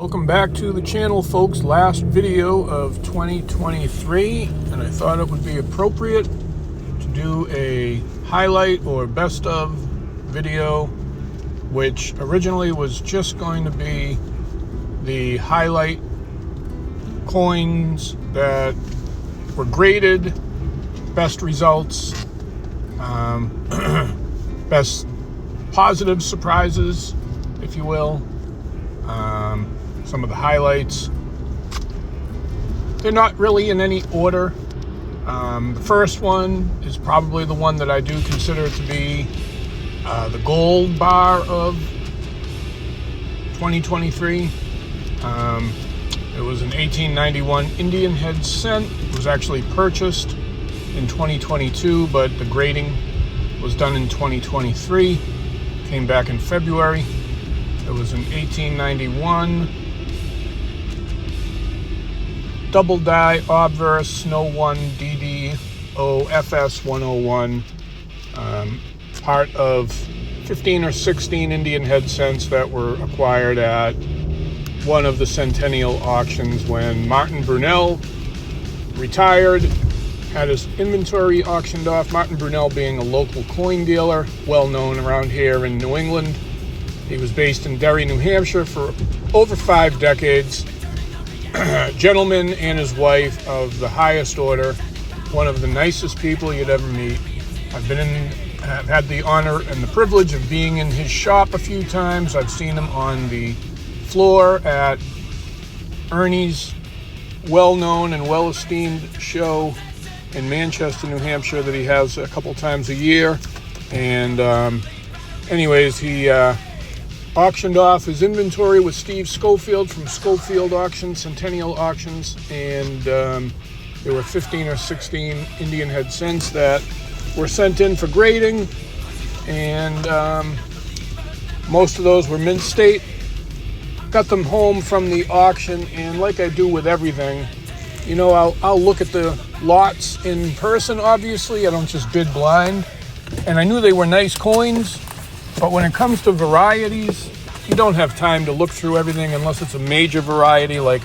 Welcome back to the channel, folks. Last video of 2023, and I thought it would be appropriate to do a highlight or best of video, which originally was just going to be the highlight coins that were graded, best results, best positive surprises, if you will. Some of the highlights. They're not really in any order. The first one is probably the one that I do consider to be the gold bar of 2023. It was an 1891 Indian head cent. It was actually purchased in 2022, but the grading was done in 2023. Came back in February. It was an 1891 double die obverse Snow 1 DDO FS 101, part of 15 or 16 Indian head cents that were acquired at one of the centennial auctions when Martin Brunel retired, had his inventory auctioned off. Martin Brunel being a local coin dealer, well known around here in New England. He was based in Derry, New Hampshire for over 5 decades. Gentleman and his wife of the highest order, one of the nicest people you'd ever meet. I've had the honor and the privilege of being in his shop a few times. I've seen him on the floor at Ernie's well-known and well-esteemed show in Manchester, New Hampshire, that he has a couple times a year. And anyways, he auctioned off his inventory with Steve Schofield from Schofield Auctions, Centennial Auctions, and there were 15 or 16 Indian head cents that were sent in for grading, and most of those were mint state. Got them home from the auction, and like I do with everything, you know, I'll look at the lots in person, obviously. I don't just bid blind, and I knew they were nice coins. But when it comes to varieties, you don't have time to look through everything unless it's a major variety, like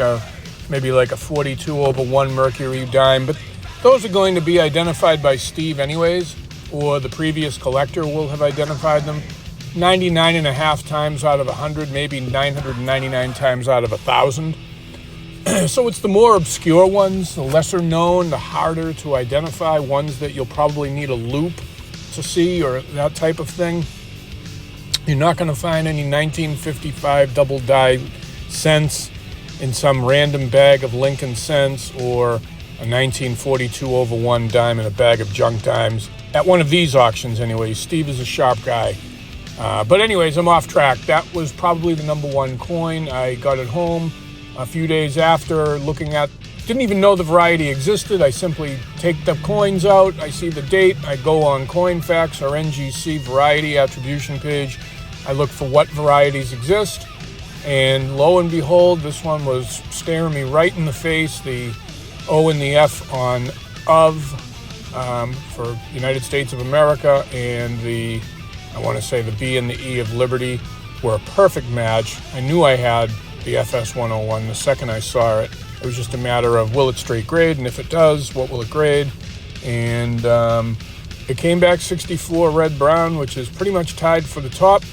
maybe like a 42/1 Mercury dime. But those are going to be identified by Steve anyways, or the previous collector will have identified them 99.5 times out of 100, maybe 999 times out of 1,000. So it's the more obscure ones, the lesser known, the harder to identify, ones that you'll probably need a loop to see or that type of thing. You're not going to find any 1955 double die cents in some random bag of Lincoln cents or a 1942/1 dime in a bag of junk dimes at one of these auctions anyway. Steve is a sharp guy. But anyways, I'm off track. That was probably the number one coin. I got it home a few days after looking at, didn't even know the variety existed. I simply take the coins out, I see the date, I go on Coinfax or NGC variety attribution page. I look for what varieties exist, and lo and behold, this one was staring me right in the face. The O and the F on of for United States of America, and the B and the E of Liberty were a perfect match. I knew I had the FS 101 the second I saw it. It was just a matter of, will it straight grade, and if it does, what will it grade? And it came back 64 red-brown, which is pretty much tied for the top.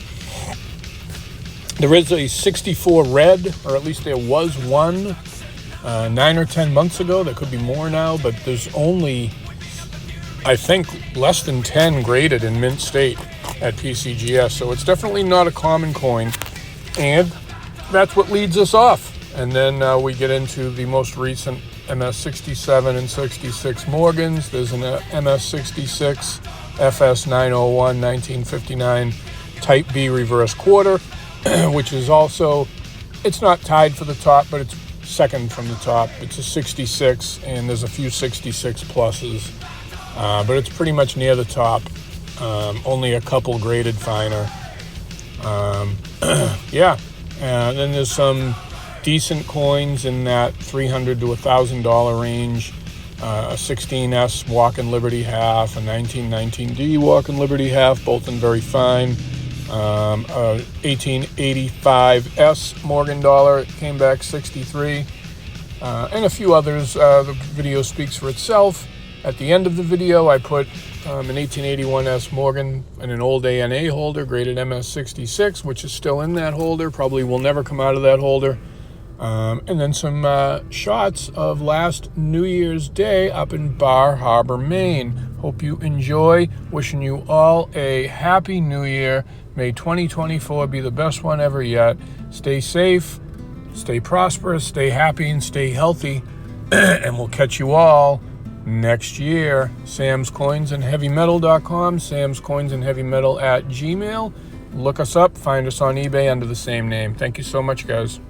There is a 64 red, or at least there was one 9 or 10 months ago. There could be more now, but there's only, I think, less than 10 graded in mint state at PCGS. So it's definitely not a common coin, and that's what leads us off. And then we get into the most recent MS 67 and 66 Morgans. There's an MS 66 FS 901 1959 Type B reverse quarter, which is also, it's not tied for the top, but it's second from the top. It's a 66, and there's a few 66 pluses, but it's pretty much near the top. Only a couple graded finer. Yeah, and then there's some decent coins in that $300 to $1,000 range. A 16S Walk in Liberty half, a 1919D Walk in Liberty half, both in very fine. 1885S Morgan dollar. It came back 63. And a few others. The video speaks for itself. At the end of the video, I put an 1881S Morgan and an old ANA holder, graded MS66, which is still in that holder, probably will never come out of that holder. And then some shots of last New Year's Day up in Bar Harbor, Maine. Hope you enjoy. Wishing you all a happy New Year. May 2024 be the best one ever yet. Stay safe, stay prosperous, stay happy, and stay healthy. And we'll catch you all next year. samscoinsandheavymetal.com, samscoinsandheavymetal@gmail. Look us up, find us on eBay under the same name. Thank you so much, guys.